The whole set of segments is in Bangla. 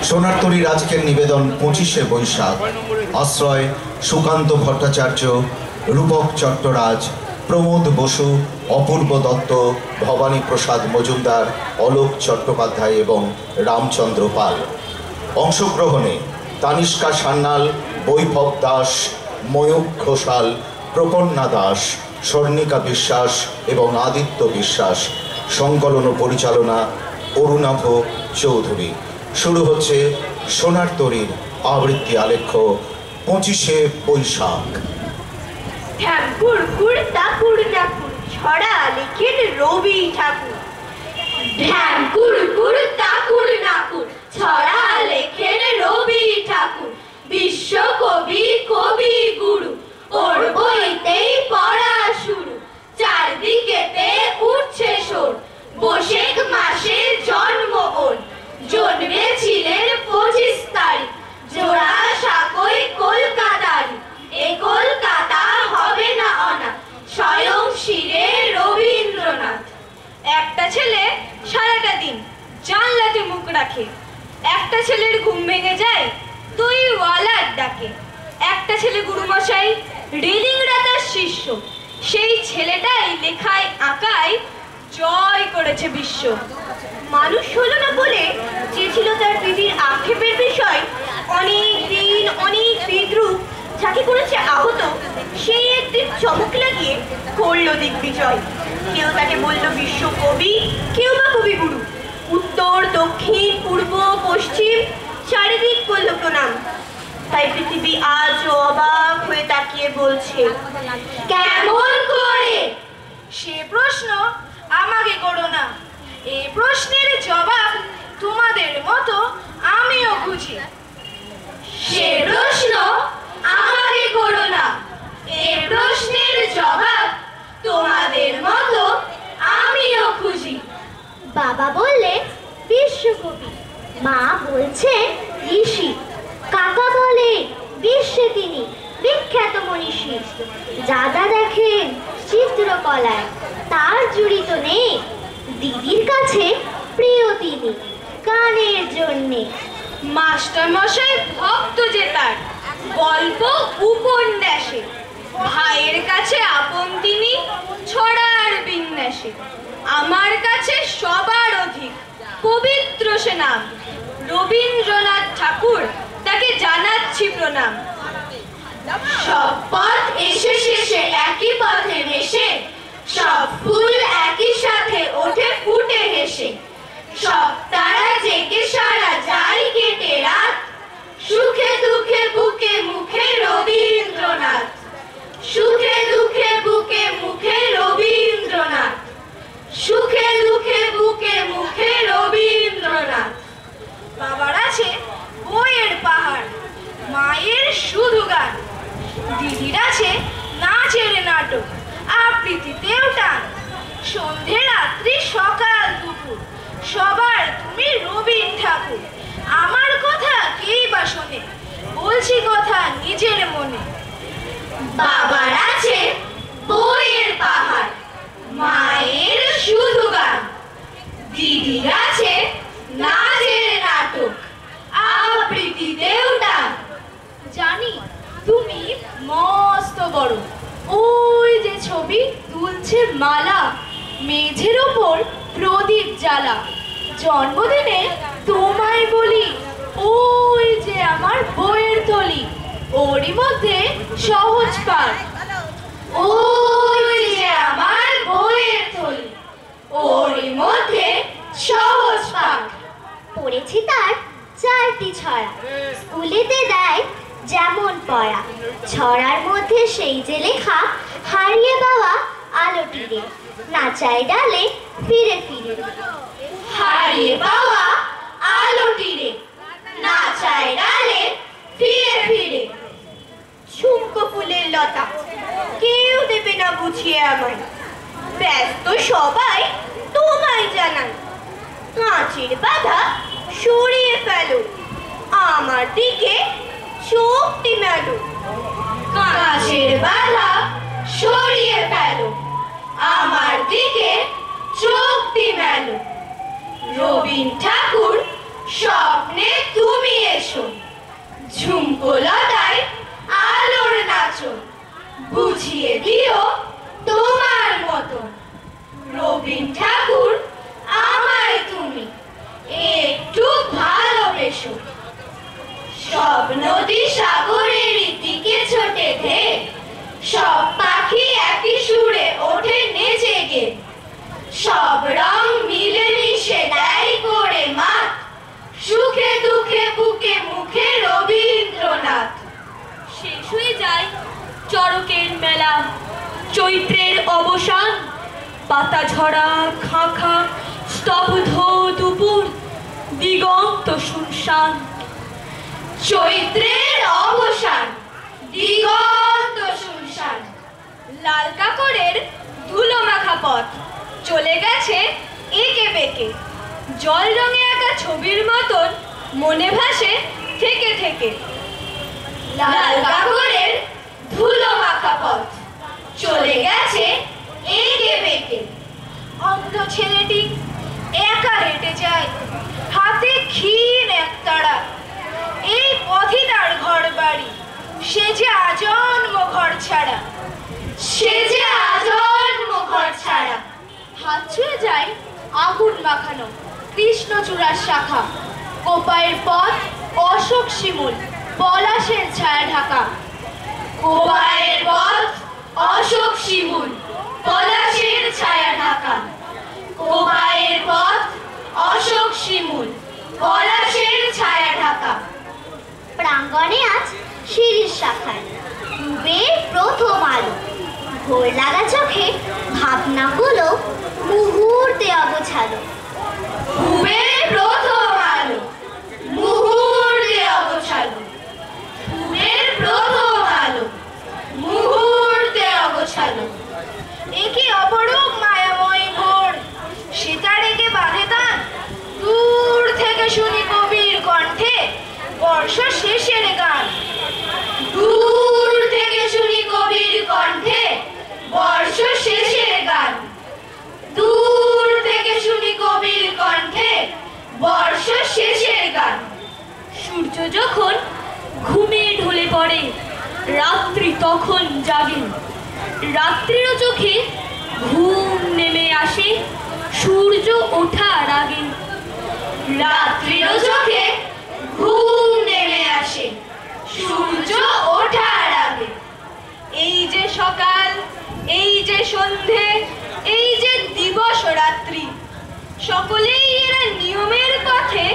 সোনারতরীর আজকের নিবেদন 25শে বৈশাখ। আশ্রয় সুকান্ত ভট্টাচার্য, রূপক চট্টরাজ, প্রমোদ বসু, অপূর্ব দত্ত, ভবানী প্রসাদ মজুমদার, অলোক চট্টোপাধ্যায় এবং রামচন্দ্র পাল। অংশগ্রহণে তানিষ্কা সান্যাল, বৈভব দাস, ময়ূক ঘোষাল, প্রপন্না দাস, স্বর্ণিকা বিশ্বাস এবং আদিত্য বিশ্বাস। সংকলন ও পরিচালনা অরুণাভ চৌধুরী। শুরু হচ্ছে সোনারতরীর আবৃত্তি আলেখ্য 25শে বৈশাখ। ঠাকুর ঠাকুর ঠাকুর ছড়া লেখেন রবি ঠাকুর। ঠাকুর ঠাকুর ঠাকুর ছড়া লেখেন রবি ঠাকুর। বিশ্বকবি কবি গুরু, ওর বইতেই পড়া শুরু। চারদিকেতে উঠছে শোর, বৈশাখ মাসে জন্ম ওর। জন্মেছিলেন 25 তারিখ, জোড়া সাঁকোই কলকাতার। এ কলকাতা হবে না অনা, স্বয়ং শিরে রবীন্দ্রনাথ। একটা ছেলে সারাটা দিন জানলাতে মুখ রাখে, একটা ছেলের ঘুম ভেঙে যায় দুই ওয়ালার ডাকে। একটা ছেলে গুরুমশাই, রিডিংরা তার শিষ্য, সেই ছেলেটাই লেখায় আঁকায় জয় করেছে বিশ্ব। মানুষ হলো না বলে যে ছিল তার দিদির আক্ষেপের বিষয়, অনেক দিন অনেক বিদ্রুপ যাকে করেছে আহত, সেই একদিন চমক লাগিয়ে করলো দিগ্বিজয়। কেউ তাকে বলল বিশ্বকবি, কেউ বা কবিগুরু। উত্তর দক্ষিণ পূর্ব পশ্চিম চারিদিক করলো প্রণাম। তাই পৃথিবী আজ অবাক হয়ে তাকিয়ে বলছে, কেমন করে? সে প্রশ্ন আমাকে করো না, এই প্রশ্নের জবাব তোমাদের মতো আমিও খুঁজি। সে প্রশ্ন আমাকে করো না, এই প্রশ্নের জবাব তোমাদের মতো আমিও খুঁজি। বাবা বললে বিশ্বকবি, মা বলছে ঋষি, কাকা বলে বিশ্বে তিনি বিখ্যাত মনীষী। দাদা দেখেন চিত্রকলায় তার জড়িত নেই, দিদির কাছে প্রিয় তিনি গানের জন্যে। মাস্টার মশাই ভক্ত যে তার, গল্প উপন্যাসে। ভাইয়ের কাছে আপন তিনি ছড়ার বিন্যাসে। আমার কাছে সবার অধিক পবিত্র সে নাম, রবীন্দ্রনাথ ঠাকুর, তাকে জানাচ্ছি প্রণাম। সব পথ এসে শেষে একই পথে মেশে, সব ফুল একই সাথে ওঠে ফুটে হেসে। সব তারা জেগে সারা যায় কেটে রাত, সুখে দুঃখে বুকে মুখে রবীন্দ্রনাথ। সুখে দুঃখে বুকে মুখে রবীন্দ্রনাথ। সুখে দুঃখে বুকে মুখে রবীন্দ্রনাথ। বাবার আছে বইয়ের পাহাড়, মায়ের শুধু গান। দিদির আছে নাচের নাটক, আবৃত্তিতেও টান। সন্ধে রাত্রি সকাল দুপুর সবার তুমি রবীন ঠাকুর। আমার কথা কেই বা শোনে, বলছি কথা নিজের মনে। বাবার আছে বইয়ের পাহাড়, মায়ের শুধু গান। দিদির আছে নাচের নাটক, আবৃত্তিতেও টান। জানি তুমি মস্ত বড়, ওই যে ছবি তুলছে মালা, মেঝের ওপর প্রদীপ জ্বালা। জন্মদিনে তোমায় বলি, ওই যে আমার বইয়ের থলি, ওরই মধ্যে সহজ পাঠ। ওই যে আমার বইয়ের থলি, ওরই মধ্যে সহজ পাঠ। পড়েছি তার 4টি ছড়া, স্কুলেতে দেয় যেমন পড়া। ছড়ার মধ্যে সেই যে লেখা, হারিয়ে পাওয়া আলোটিরে নাচায় ডালে ফিরে ফিরে। হারিয়ে পাওয়া আলোটিরে নাচায় ডালে ফিরে ফিরে। ঝুমকো ফুলের লতা, কেউ দেবে না বুঝিয়ে আমায়। ব্যস্ত সবাই তোমায় জানাই, কাঁচের বাধা সরিয়ে ফেলো, আমার দিকে চোখটি মেলো। কাঁচের বাধা সরিয়ে ফেলো, আমার দিকে চোখটি মেলো। রবীন ঠাকুর স্বপ্নে তুমি এসো, ঝুমকোলতায় আলোর নাচো, বুঝিয়ে দিও তোমার মতন। রবীন ঠাকুর আমায় তুমি একটু ভালোবেসো। সব নদী সাগরের দিকে ছোটে ধে, সব পাখি একই সুরে ওঠে নেচে গে, সব রং মিলে মিশে দেয় করে মাত, সুখে দুঃখে বুকে মুখে রবীন্দ্রনাথ। শেষ হয়ে যায় চড়কের মেলা, চৈত্রের অবসান, পাতা ঝরা খাঁখা স্তব্ধ দুপুর, দিগন্ত শুনশান। চৈত্রের অবসান, দিগন্ত শুনশান। লাল কাকড়ের ধুলো মাখা পথ চলে গেছে এঁকে বেঁকে, জল রঙে আঁকা ছবির মতন মনে ভাসে থেকে থেকে। লাল কাগজের ধুলো মাখা পথ চলে গেছে এঁকে বেঁকে। অন্ধ ছেলেটি একা হেঁটে যায়, হাতে ক্ষীণ একতাড়া। এই পথই তার ঘর বাড়ি, সে যে আজন্ম ঘর ছাড়া। সে যে আজন্ম ঘর ছাড়া। হাত ছুঁয়ে যায় আগুন মাখানো কৃষ্ণচূড়ার শাখা, কোপায়ের পথ অশোক শিমুল পলাশের ছায়া ঢাকা। কোপায়ের পথ অশোক শিমুল পলাশের ছায়া ঢাকা। কোপায়ের পথ অশোক শিমুল পলাশের ছায়া ঢাকা। প্রাঙ্গণে আজ শিরিষ শাখায় ডুবে প্রথম আলো, ভোর লাগা চোখে ভাবনাগুলো মুহূর্তে অগোছালো। ডুবে প্রথম আলো, মুহূর্তে অগোছালো। ডুবে প্রথম আলো, মুহূর্তে অগোছালো। একে অপরূপ মায়াময় ভোর, সীতার একে বাঁধে টান। দূর থেকে শুনি কবির কণ্ঠে বর্ষ শেষের গান। দূর থেকে শুনি কবির কণ্ঠে বর্ষ শেষের গান। দূর থেকে শুনি কবির কণ্ঠে বর্ষ শেষের গান। সূর্য যখন ঘুমে ঢলে পড়ে, রাত্রি তখন জাগে। রাত্রিরও চোখে ঘুম নেমে আসে সূর্য ওঠার আগে। রাত্রিরও চোখে ঘুম নেমে আসে সূর্য ওঠার আগে। এই যে সকাল, এই যে সন্ধে, এই যে দিবস রাত্রি, সকলেই এরা নিয়মের পথে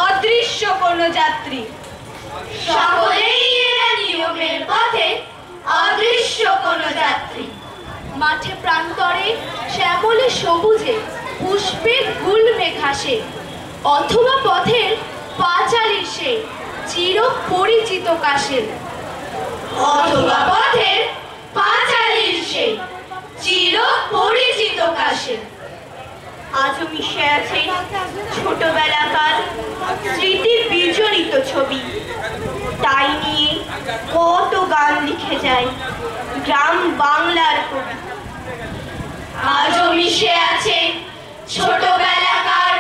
অদৃশ্য কোনো যাত্রী। সকলেই এরা নিয়মের পথে অদৃশ্য কোনো যাত্রী। মাঠে প্রান্তরে শ্যামলে সবুজে পুষ্পের গুলমে ঘাসে, অথবা পথের পাঁচালির সে চির পরিচিত কাশে। অথবা পথের পাঁচালির সে চির পরিচিত কাশে। আজও মিশে আছে ছোটবেলাকার স্মৃতি বিজড়িত ছবি, তাই নিয়ে কত গান লিখে যায় গ্রাম বাংলার কবি। আজও মিশে আছে ছোটবেলাকার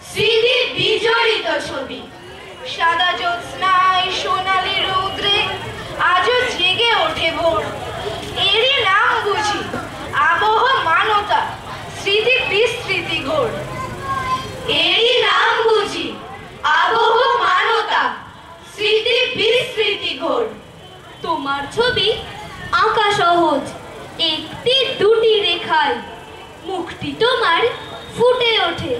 স্মৃতি বিজড়িত ছবি। সাদা জ্যোৎস্নায় সোনালি রৌদ্রে আজও জেগে ওঠে ভোর। এরই নাম বুঝি আবহ মানতা, স্মৃতি বিস্মৃতি ঘোর। এরই নাম বুঝি আবহ মানতা, স্মৃতি বিস্মৃতি ঘোর। তোমার ছবি আঁকা সহজ, একটি দুটি রেখায়। মুখটি তোমার ফুটে ওঠে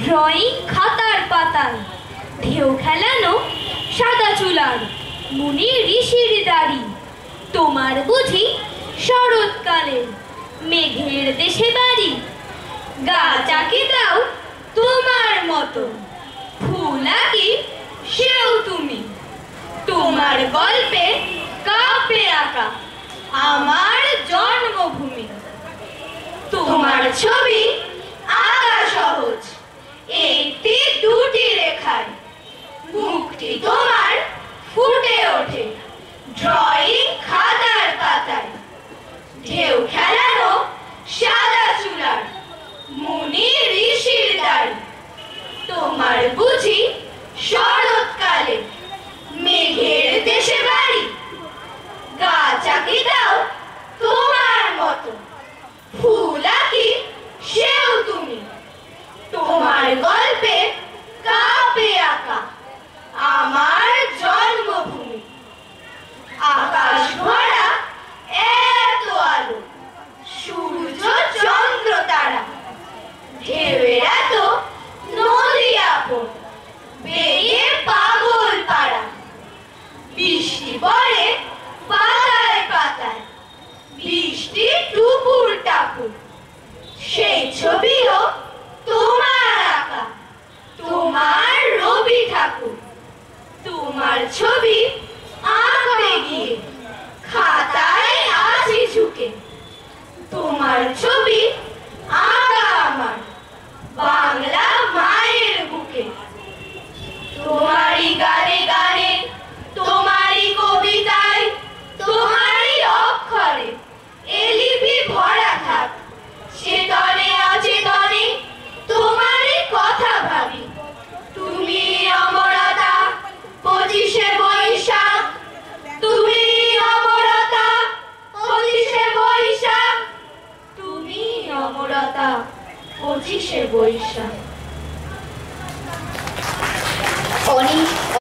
ড্রয়িং খাতার পাতায়। ঢেউ খেলানো সাদা চুলার মুনি ঋষির দাড়ি। তোমার বুঝি শরৎকালের মেঘের দেশে বাড়ি। গাছ আঁকি দাও তোমার মতো, ফুল আঁকি সেও তুমি। তোমার গল্পে কাব্যে আঁকা আমার জন্মভূমি। তোমার ছবি আঁকা সহজ, একটি দুটি রেখায়। মুখটি তোমার ফুটে ওঠে ড্রয়িং খাতার পাতায়। ঢেউ খেলানো সাদা চুলার মুনি ঋষির দাড়ি। তোমার বুঝি শরৎকালে মেঘের দেশে বাড়ি, গাছ আঁকি দাও তোমার মতো, ফুল আঁকি সেও তুমি, তোমার গল্পে কাপে আঁকা আমার জন্মভূমি। আকাশ ভরা এত আলো, সূর্য চন্দ্র তারা, ঢেউয়ের এত নদী আপন, বেয়ে পাগল পাড়া, বৃষ্টি পড়ে পাতায় পাতায়, বৃষ্টি টুপুর টাপুর, সেই ছবিও তোমার আঁকা, তোমার রবি ঠাকুর। তোমার ছবি আঁকতে গিয়ে খাতায় আছি ঝুঁকে, তোমার ছবি আঁকা আমার বাংলা মায়ের বুকে। তোমারই গানে গানে, তোমারই কবিতায়, তোমারই অক্ষরে এ লিপি ভরা থাক, চেতনে অচেতনে তোমারই কথা ভাবি। তুমি অমরতা 25শে বৈশাখ, তুমি অমরতা 25শে বৈশাখ, তুমি অমরতা 25শে বৈশাখ। অনেক